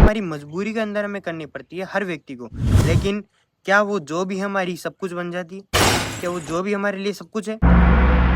हमारी मजबूरी के अंदर हमें करनी पड़ती है हर व्यक्ति को। लेकिन क्या वो जॉब ही हमारी सब कुछ बन जाती है? क्या वो जॉब ही हमारे लिए सब कुछ है?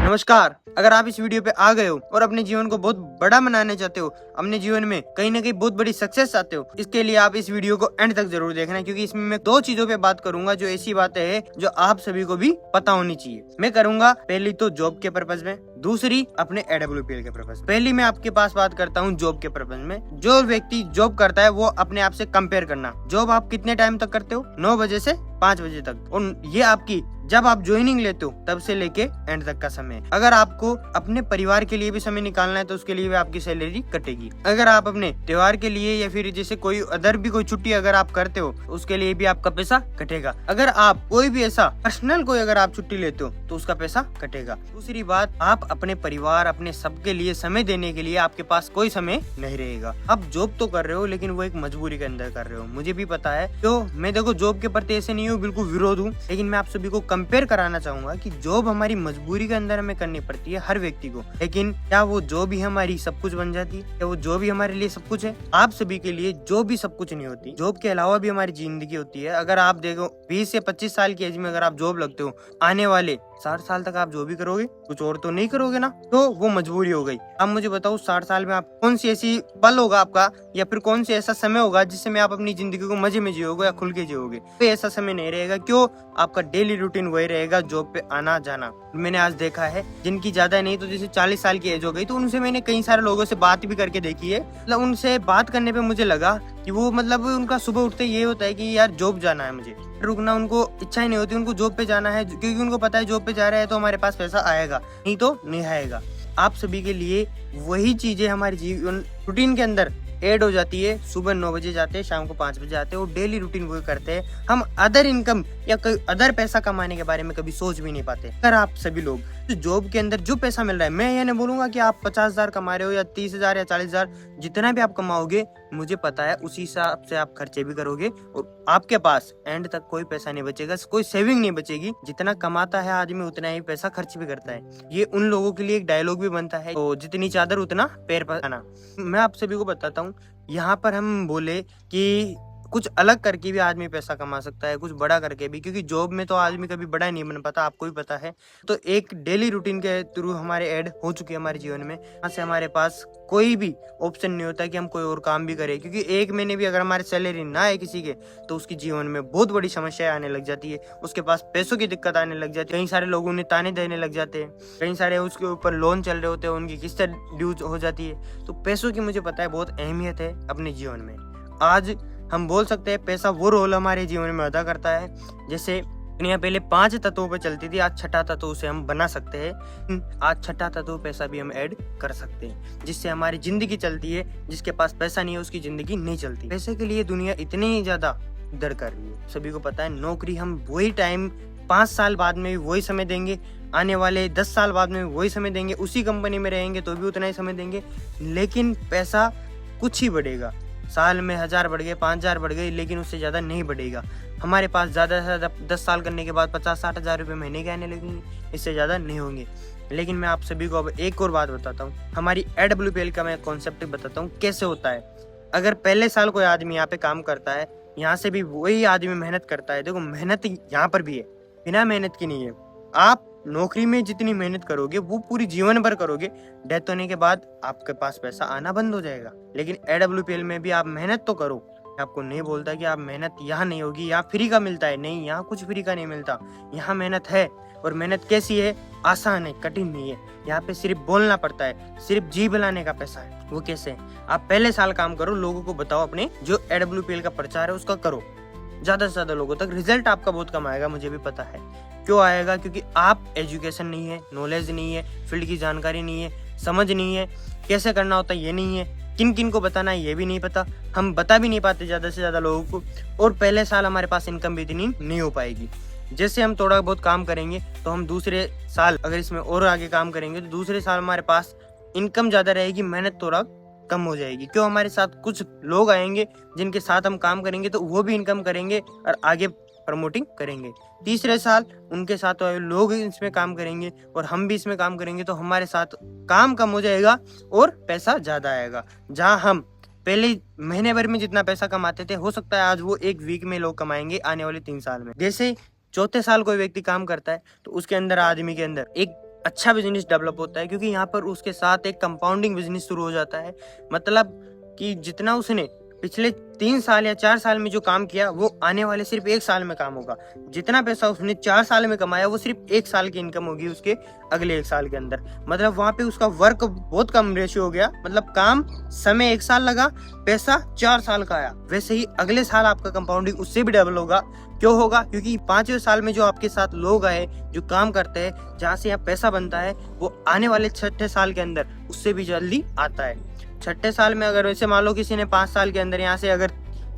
नमस्कार, अगर आप इस वीडियो पे आ गए हो और अपने जीवन को बहुत बड़ा बनाने चाहते हो, अपने जीवन में कहीं ना कहीं बहुत बड़ी सक्सेस चाहते हो, इसके लिए आप इस वीडियो को एंड तक जरूर देखना, क्योंकि इसमें मैं दो चीजों पे बात करूंगा जो ऐसी बातें हैं जो आप सभी को भी पता होनी चाहिए। मैं करूंगा पहली तो जॉब के पर्पज में, दूसरी अपने AWPL के पर्पज। पहली मैं आपके पास बात करता हूँ जॉब के पर्पज में। जो व्यक्ति जॉब करता है वो अपने आप से कंपेयर करना। जॉब आप कितने टाइम तक करते हो? 9 बजे से 5 बजे तक, और ये आपकी जब आप ज्वाइनिंग लेते हो तब से लेके एंड तक का समय। अगर आपको अपने परिवार के लिए भी समय निकालना है तो उसके लिए भी आपकी सैलरी कटेगी। अगर आप अपने त्योहार के लिए या फिर जैसे कोई अदर भी कोई छुट्टी अगर आप करते हो उसके लिए भी आपका पैसा कटेगा। अगर आप कोई भी ऐसा पर्सनल कोई अगर आप छुट्टी लेते हो तो उसका पैसा कटेगा। दूसरी बात, आप अपने परिवार अपने सबके लिए समय देने के लिए आपके पास कोई समय नहीं रहेगा। आप जॉब तो कर रहे हो लेकिन वो एक मजबूरी के अंदर कर रहे हो, मुझे भी पता है। तो मैं देखो जॉब के प्रति ऐसे नहीं हूँ, बिल्कुल विरोध हूँ, लेकिन मैं आप सभी को कंपेयर कराना चाहूंगा कि जॉब हमारी मजबूरी के अंदर हमें करनी पड़ती है हर व्यक्ति को। लेकिन क्या वो जॉब ही हमारी सब कुछ बन जाती है? क्या वो जॉब ही हमारे लिए सब कुछ है? आप सभी के लिए जॉब भी सब कुछ नहीं होती। जॉब के अलावा भी हमारी जिंदगी होती है। अगर आप देखो 20 से 25 साल की एज में अगर आप जॉब लगते हो, आने वाले 60 साल तक आप जो भी करोगे कुछ और तो नहीं करोगे ना, तो वो मजबूरी हो गई। अब मुझे बताओ 60 साल में आप कौन सी ऐसी पल होगा आपका या फिर कौन सी ऐसा समय होगा जिसमें आप अपनी जिंदगी को मजे में जियोगे या खुल के जियोगे? तो ऐसा समय नहीं रहेगा। क्यों? आपका डेली रूटीन वही रहेगा, जॉब पे आना जाना। मैंने आज देखा है जिनकी ज्यादा नहीं तो जैसे 40 साल की एज हो गई, तो उनसे मैंने कई सारे लोगों से बात भी करके देखी है। मतलब उनसे बात करने पे मुझे लगा कि वो मतलब उनका सुबह उठते ये होता है कि यार जॉब जाना है, मुझे रुकना उनको इच्छा ही नहीं होती, उनको जॉब पे जाना है, क्योंकि उनको पता है जॉब पे जा रहे हैं तो हमारे पास पैसा आएगा, नहीं तो नहीं आएगा। आप सभी के लिए वही चीजें हमारे जीवन रूटीन के अंदर ऐड हो जाती है। सुबह 9 बजे जाते हैं, शाम को 5 बजे आते हैं और डेली रूटीन वो करते हैं। हम अदर इनकम या कोई अदर पैसा कमाने के बारे में कभी सोच भी नहीं पाते। अगर आप सभी लोग तो जॉब के अंदर जो पैसा मिल रहा है, मैं ये नहीं बोलूंगा कि आप 50,000 कमा रहे हो या 30,000 या 40,000, जितना भी आप कमाओगे मुझे पता है उसी हिसाब से आप खर्चे भी करोगे और आपके पास एंड तक कोई पैसा नहीं बचेगा, कोई सेविंग नहीं बचेगी। जितना कमाता है आदमी उतना ही पैसा खर्च भी करता है। ये उन लोगों के लिए एक डायलॉग भी बनता है, तो जितनी चादर उतना पैर पसाना। मैं आप सभी को बताता हूँ, यहाँ पर हम बोले कि कुछ अलग करके भी आदमी पैसा कमा सकता है, कुछ बड़ा करके भी, क्योंकि जॉब में तो आदमी कभी बड़ा नहीं बन पाता, आपको भी पता है। तो एक डेली रूटीन के थ्रू हमारे ऐड हो चुके हैं हमारे जीवन में। यहाँ से हमारे पास कोई भी ऑप्शन नहीं होता कि हम कोई और काम भी करें, क्योंकि एक महीने भी अगर हमारी सैलरी ना आए किसी के तो उसकी जीवन में बहुत बड़ी समस्याएं आने लग जाती है। उसके पास पैसों की दिक्कत आने लग जाती है। कई सारे लोग उन्हें ताने देने लग जाते हैं, कई सारे उसके ऊपर लोन चल रहे होते हैं, उनकी किस्त ड्यू हो जाती है। तो पैसों की मुझे पता है बहुत अहमियत है अपने जीवन में। आज हम बोल सकते हैं पैसा वो रोल हमारे जीवन में अदा करता है। जैसे दुनिया पहले 5 तत्वों पर चलती थी, आज छठा तत्व उसे हम बना सकते हैं। आज छठा तत्व पैसा भी हम ऐड कर सकते हैं, जिससे हमारी जिंदगी चलती है। जिसके पास पैसा नहीं है उसकी जिंदगी नहीं चलती। पैसे के लिए दुनिया इतनी ज्यादा दर कर रही है, सभी को पता है। नौकरी हम वही टाइम 5 साल बाद में भी वही समय देंगे, आने वाले 10 साल बाद में भी वही समय देंगे, उसी कंपनी में रहेंगे तो भी उतना ही समय देंगे, लेकिन पैसा कुछ ही बढ़ेगा। साल में 1000 बढ़ गए, 5000 बढ़ गए, लेकिन उससे ज्यादा नहीं बढ़ेगा। हमारे पास ज्यादा से ज्यादा 10 साल करने के बाद 50-60 हजार रुपये महीने के आने लगेंगे, इससे ज्यादा नहीं होंगे। लेकिन मैं आप सभी को अब एक और बात बताता हूँ, हमारी AWPL का मैं कॉन्सेप्ट बताता हूँ कैसे होता है। अगर पहले साल कोई आदमी यहाँ पे काम करता है, यहाँ से भी वही आदमी मेहनत करता है। देखो मेहनत यहाँ पर भी है, बिना मेहनत की नहीं है। आप नौकरी में जितनी मेहनत करोगे वो पूरी जीवन भर करोगे, डेथ होने के बाद आपके पास पैसा आना बंद हो जाएगा। लेकिन AWPL में भी आप मेहनत तो करो। आपको नहीं बोलता कि आप मेहनत यहाँ नहीं होगी, यहाँ फ्री का मिलता है, नहीं, यहाँ कुछ फ्री का नहीं मिलता। यहाँ मेहनत है, और मेहनत कैसी है? आसान है, कठिन नहीं है। यहाँ पे सिर्फ बोलना पड़ता है, सिर्फ जी बुलाने का पैसा है। वो कैसे? आप पहले साल काम करो, लोगों को बताओ, अपने जो AWPL का प्रचार है उसका करो, ज्यादा से ज्यादा लोगों तक। रिजल्ट आपका बहुत कम आएगा, मुझे भी पता है। क्यों आएगा? क्योंकि आप एजुकेशन नहीं है, नॉलेज नहीं है, फील्ड की जानकारी नहीं है, समझ नहीं है, कैसे करना होता है ये नहीं है, किन किन को बताना है ये भी नहीं पता। हम बता भी नहीं पाते ज्यादा से ज्यादा लोगों को, और पहले साल हमारे पास इनकम भी इतनी नहीं हो पाएगी। जैसे हम थोड़ा बहुत काम करेंगे तो हम दूसरे साल अगर इसमें और आगे काम करेंगे तो दूसरे साल हमारे पास इनकम ज्यादा रहेगी, मेहनत थोड़ा कम हो जाएगी। क्यों? हमारे साथ कुछ लोग आएंगे जिनके साथ हम काम करेंगे तो वो भी इनकम करेंगे और आगे प्रमोटिंग करेंगे। तीसरे साल उनके साथ लोग इसमें काम करेंगे और हम भी इसमें काम करेंगे, तो हमारे साथ काम कम हो जाएगा और पैसा ज्यादा आएगा। जहां हम पहले महीने भर में जितना पैसा कमाते थे, हो सकता है आज वो एक वीक में लोग कमाएंगे आने वाले 3 साल में। जैसे चौथे साल कोई व्यक्ति काम करता है तो उसके अंदर, आदमी के अंदर एक अच्छा बिजनेस डेवलप होता है, क्योंकि यहाँ पर उसके साथ एक कंपाउंडिंग बिजनेस शुरू हो जाता है। मतलब कि जितना उसने पिछले 3 साल या 4 साल में जो काम किया, वो आने वाले सिर्फ 1 साल में काम होगा। जितना पैसा उसने 4 साल में कमाया, वो सिर्फ 1 साल की इनकम होगी उसके अगले 1 साल के अंदर। मतलब वहां पे उसका वर्क बहुत कम रेशियो हो गया, मतलब काम समय 1 साल लगा, पैसा 4 साल का आया। वैसे ही अगले साल आपका कंपाउंडिंग उससे भी डबल होगा। क्यों होगा? क्योंकि 5वें साल में जो आपके साथ लोग आए, जो काम करते हैं, जहाँ से यहाँ पैसा बनता है, वो आने वाले 6ठे साल के अंदर उससे भी जल्दी आता है। 6ठे साल में अगर वैसे मान लो किसी ने 5 साल के अंदर यहाँ से अगर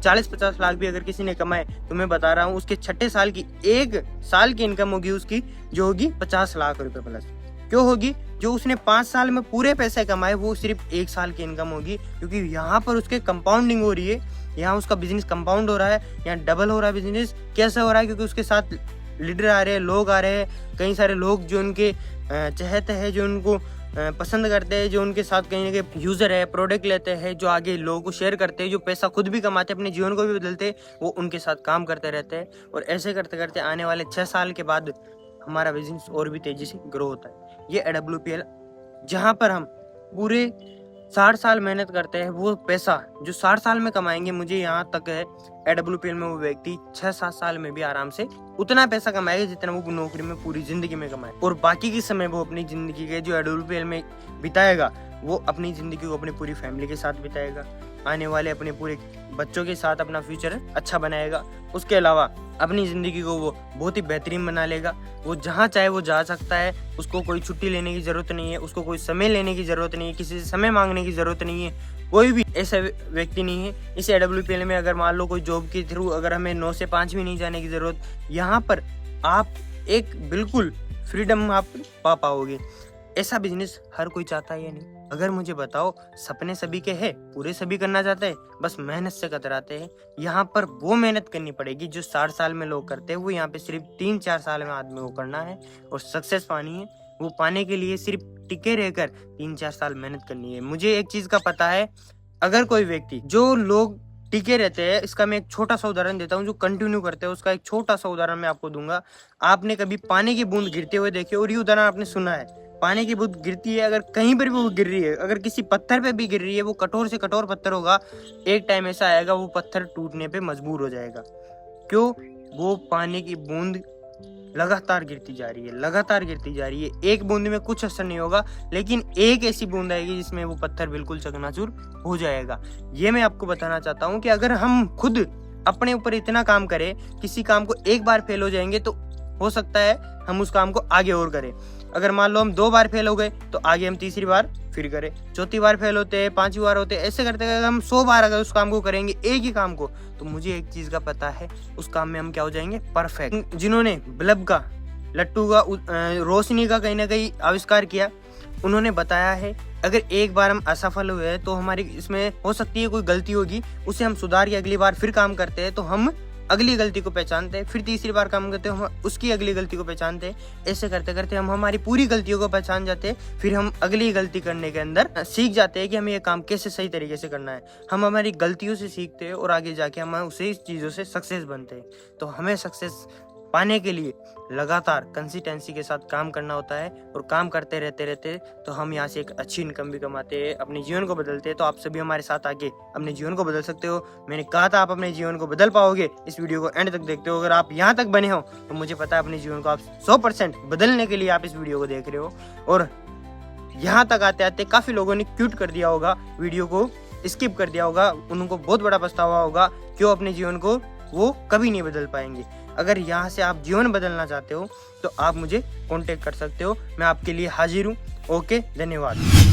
40-50 लाख भी अगर किसी ने कमाए, तो मैं बता रहा हूँ उसके 6ठे साल की 1 साल की इनकम होगी उसकी, जो होगी 50 लाख रुपए प्लस। क्यों होगी? जो उसने 5 साल में पूरे पैसे कमाए, वो सिर्फ 1 साल की इनकम होगी, क्योंकि यहाँ पर उसके कंपाउंडिंग हो रही है। यहाँ उसका बिजनेस कंपाउंड हो रहा है, यहाँ डबल हो रहा है बिजनेस। कैसे हो रहा है? क्योंकि उसके साथ लीडर आ रहे हैं, लोग आ रहे हैं, कई सारे लोग जो उनके चाहते हैं, जो उनको पसंद करते हैं, जो उनके साथ कहीं ना कहीं यूजर है, प्रोडक्ट लेते हैं, जो आगे लोगों को शेयर करते हैं, जो पैसा खुद भी कमाते हैं, अपने जीवन को भी बदलते हैं, वो उनके साथ काम करते रहते हैं। और ऐसे करते करते आने वाले 6 साल के बाद हमारा बिजनेस और भी तेजी से ग्रो होता है। ये AWPL, जहाँ पर हम पूरे 60 साल मेहनत करते हैं, वो पैसा जो 60 साल में कमाएंगे, मुझे यहाँ तक है AWPL में वो व्यक्ति 6-7 साल में भी आराम से उतना पैसा कमाएगा जितना वो नौकरी में पूरी जिंदगी में कमाए। और बाकी के समय वो अपनी जिंदगी के जो AWPL में बिताएगा, वो अपनी जिंदगी को अपनी पूरी फैमिली के साथ बिताएगा, आने वाले अपने पूरे बच्चों के साथ अपना फ्यूचर अच्छा बनाएगा। उसके अलावा अपनी जिंदगी को वो बहुत ही बेहतरीन बना लेगा। वो जहाँ चाहे वो जा सकता है, उसको कोई छुट्टी लेने की जरूरत नहीं है, उसको कोई समय लेने की जरूरत नहीं है, किसी से समय मांगने की जरूरत नहीं है। कोई भी ऐसा व्यक्ति नहीं है इस AWPL में। अगर मान लो कोई जॉब के थ्रू अगर हमें 9 से 5 भी नहीं जाने की जरूरत, यहाँ पर आप एक बिल्कुल फ्रीडम आप पा पाओगे। ऐसा बिजनेस हर कोई चाहता है या नहीं? अगर मुझे बताओ, सपने सभी के हैं, पूरे सभी करना चाहते हैं, बस मेहनत से कतराते हैं। यहाँ पर वो मेहनत करनी पड़ेगी जो 60 साल में लोग करते हैं, वो यहाँ पे सिर्फ 3-4 साल में आदमी को करना है। और सक्सेस पानी है, वो पाने के लिए सिर्फ टिके रहकर 3-4 साल मेहनत करनी है। मुझे एक चीज का पता है, अगर कोई व्यक्ति, जो लोग टिके रहते हैं, इसका मैं एक छोटा सा उदाहरण देता हूँ, जो कंटिन्यू करते हैं उसका एक छोटा सा उदाहरण मैं आपको दूंगा। आपने कभी पानी की बूंद गिरते हुए देखे? और ये उदाहरण आपने सुना है, पानी की बूंद गिरती है, अगर कहीं पर भी वो गिर रही है, अगर किसी पत्थर पे भी गिर रही है, वो कठोर से कठोर पत्थर होगा, एक टाइम ऐसा आएगा वो पत्थर टूटने पे मजबूर हो जाएगा। क्यों? वो पानी की बूंद लगातार गिरती जा रही है, लगातार गिरती जा रही है। एक बूंद में कुछ असर नहीं होगा, लेकिन एक ऐसी बूंद आएगी जिसमें वो पत्थर बिल्कुल चकनाचूर हो जाएगा। ये मैं आपको बताना चाहता हूँ कि अगर हम खुद अपने ऊपर इतना काम करें, किसी काम को एक बार फेल हो जाएंगे तो हो सकता है हम उस काम को आगे और करें। अगर मान लो हम 2 बार फेल हो गए तो आगे हम तीसरी बार फिर करें, चौथी बार फेल होते हैं, 5वीं बार होते हैं, ऐसे करते करते हम 100 बार अगर उस काम को करेंगे, एक ही काम को, तो मुझे एक चीज का पता है, उस काम में हम क्या हो जाएंगे? परफेक्ट। जिन्होंने बल्ब का, लट्टू का, रोशनी का कहीं ना कहीं आविष्कार किया, उन्होंने बताया है अगर एक बार हम असफल हुए तो हमारी इसमें हो सकती है कोई गलती होगी, उसे हम सुधार के अगली बार फिर काम करते हैं तो हम अगली गलती को पहचानते हैं, फिर तीसरी बार काम करते हैं, हम उसकी अगली गलती को पहचानते हैं। ऐसे करते करते हम हमारी पूरी गलतियों को पहचान जाते हैं, फिर हम अगली गलती करने के अंदर सीख जाते हैं कि हमें ये काम कैसे सही तरीके से करना है। हम हमारी गलतियों से सीखते हैं और आगे जाके हम उसे चीज़ों से सक्सेस बनते हैं। तो हमें सक्सेस पाने के लिए लगातार कंसिस्टेंसी के साथ काम करना होता है, और काम करते रहते तो हम यहाँ से एक अच्छी इनकम भी कमाते हैं, अपने जीवन को बदलते हैं। तो आप सभी हमारे साथ आके अपने जीवन को बदल सकते हो। मैंने कहा था आप अपने जीवन को बदल पाओगे, इस वीडियो को एंड तक देखते हो। अगर आप यहाँ तक बने हो तो मुझे पता है अपने जीवन को आप 100% बदलने के लिए आप इस वीडियो को देख रहे हो। और यहाँ तक आते आते काफी लोगों ने क्यूट कर दिया होगा, वीडियो को स्किप कर दिया होगा, उनको बहुत बड़ा पछतावा होगा, क्यों अपने जीवन को वो कभी नहीं बदल पाएंगे। अगर यहाँ से आप जीवन बदलना चाहते हो तो आप मुझे कांटेक्ट कर सकते हो, मैं आपके लिए हाजिर हूँ। ओके, धन्यवाद।